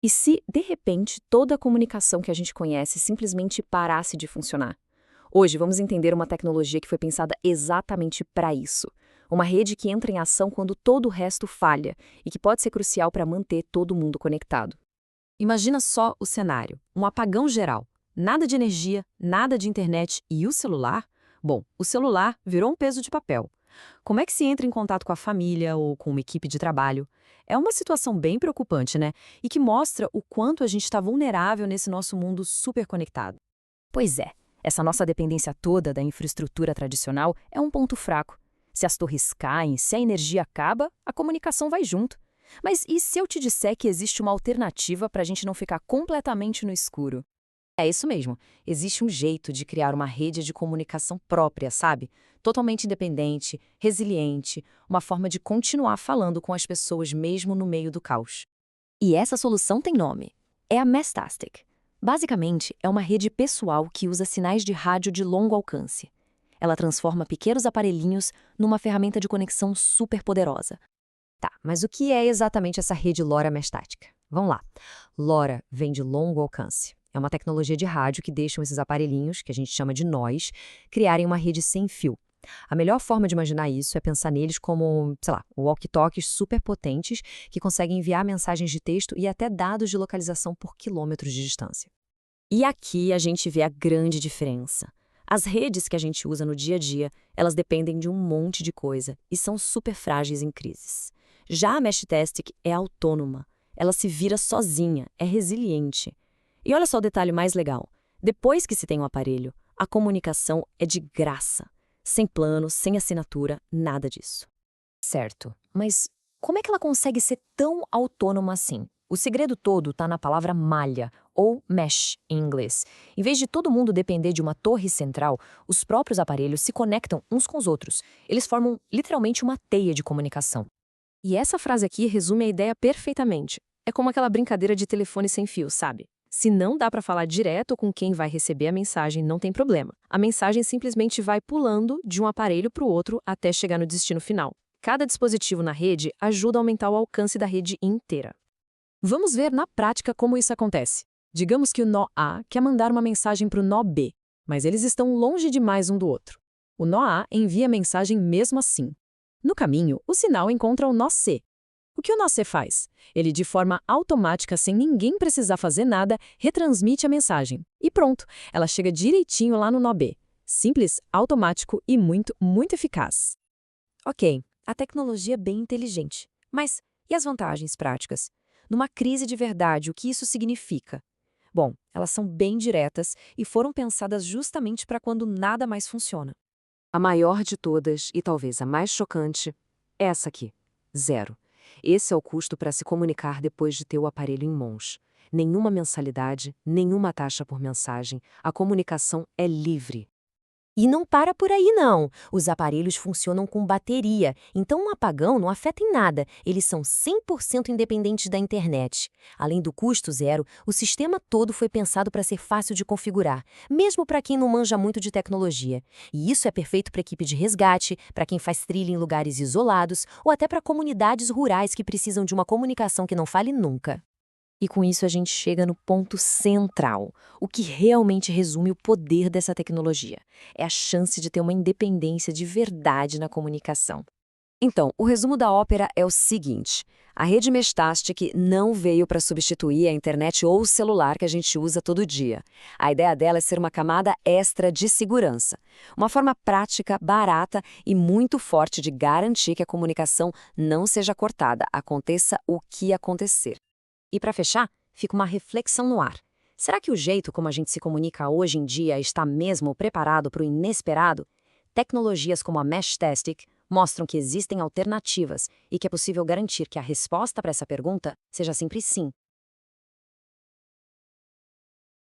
E se, de repente, toda a comunicação que a gente conhece simplesmente parasse de funcionar? Hoje vamos entender uma tecnologia que foi pensada exatamente para isso. Uma rede que entra em ação quando todo o resto falha e que pode ser crucial para manter todo mundo conectado. Imagina só o cenário, um apagão geral. Nada de energia, nada de internet e o celular? Bom, o celular virou um peso de papel. Como é que se entra em contato com a família ou com uma equipe de trabalho? É uma situação bem preocupante, né? E que mostra o quanto a gente está vulnerável nesse nosso mundo super conectado. Pois é, essa nossa dependência toda da infraestrutura tradicional é um ponto fraco. Se as torres caem, se a energia acaba, a comunicação vai junto. Mas e se eu te disser que existe uma alternativa para a gente não ficar completamente no escuro? É isso mesmo. Existe um jeito de criar uma rede de comunicação própria, sabe? Totalmente independente, resiliente, uma forma de continuar falando com as pessoas mesmo no meio do caos. E essa solução tem nome. É a Mestastic. Basicamente, é uma rede pessoal que usa sinais de rádio de longo alcance. Ela transforma pequenos aparelhinhos numa ferramenta de conexão super poderosa. Tá, mas o que é exatamente essa rede LoRa mestática? Vamos lá. LoRa vem de longo alcance. É uma tecnologia de rádio que deixa esses aparelhinhos, que a gente chama de nós, criarem uma rede sem fio. A melhor forma de imaginar isso é pensar neles como, sei lá, walkie-talkies super potentes que conseguem enviar mensagens de texto e até dados de localização por quilômetros de distância. E aqui a gente vê a grande diferença. As redes que a gente usa no dia a dia, elas dependem de um monte de coisa e são super frágeis em crises. Já a Mestastic é autônoma. Ela se vira sozinha, é resiliente. E olha só o detalhe mais legal. Depois que se tem um aparelho, a comunicação é de graça. Sem plano, sem assinatura, nada disso. Certo, mas como é que ela consegue ser tão autônoma assim? O segredo todo está na palavra malha, ou mesh em inglês. Em vez de todo mundo depender de uma torre central, os próprios aparelhos se conectam uns com os outros. Eles formam literalmente uma teia de comunicação. E essa frase aqui resume a ideia perfeitamente. É como aquela brincadeira de telefone sem fio, sabe? Se não dá para falar direto com quem vai receber a mensagem, não tem problema. A mensagem simplesmente vai pulando de um aparelho para o outro até chegar no destino final. Cada dispositivo na rede ajuda a aumentar o alcance da rede inteira. Vamos ver na prática como isso acontece. Digamos que o nó A quer mandar uma mensagem para o nó B, mas eles estão longe demais um do outro. O nó A envia a mensagem mesmo assim. No caminho, o sinal encontra o nó C. O que o nó C faz? Ele, de forma automática, sem ninguém precisar fazer nada, retransmite a mensagem. E pronto, ela chega direitinho lá no nó B. Simples, automático e muito, muito eficaz. Ok, a tecnologia é bem inteligente. Mas e as vantagens práticas? Numa crise de verdade, o que isso significa? Bom, elas são bem diretas e foram pensadas justamente para quando nada mais funciona. A maior de todas, e talvez a mais chocante, é essa aqui: zero. Esse é o custo para se comunicar depois de ter o aparelho em mãos. Nenhuma mensalidade, nenhuma taxa por mensagem. A comunicação é livre. E não para por aí, não. Os aparelhos funcionam com bateria, então um apagão não afeta em nada. Eles são 100% independentes da internet. Além do custo zero, o sistema todo foi pensado para ser fácil de configurar, mesmo para quem não manja muito de tecnologia. E isso é perfeito para equipe de resgate, para quem faz trilha em lugares isolados ou até para comunidades rurais que precisam de uma comunicação que não falhe nunca. E com isso a gente chega no ponto central, o que realmente resume o poder dessa tecnologia. É a chance de ter uma independência de verdade na comunicação. Então, o resumo da ópera é o seguinte: a rede Mestastic não veio para substituir a internet ou o celular que a gente usa todo dia. A ideia dela é ser uma camada extra de segurança. Uma forma prática, barata e muito forte de garantir que a comunicação não seja cortada, aconteça o que acontecer. E para fechar, fica uma reflexão no ar. Será que o jeito como a gente se comunica hoje em dia está mesmo preparado para o inesperado? Tecnologias como a Mestastic mostram que existem alternativas e que é possível garantir que a resposta para essa pergunta seja sempre sim.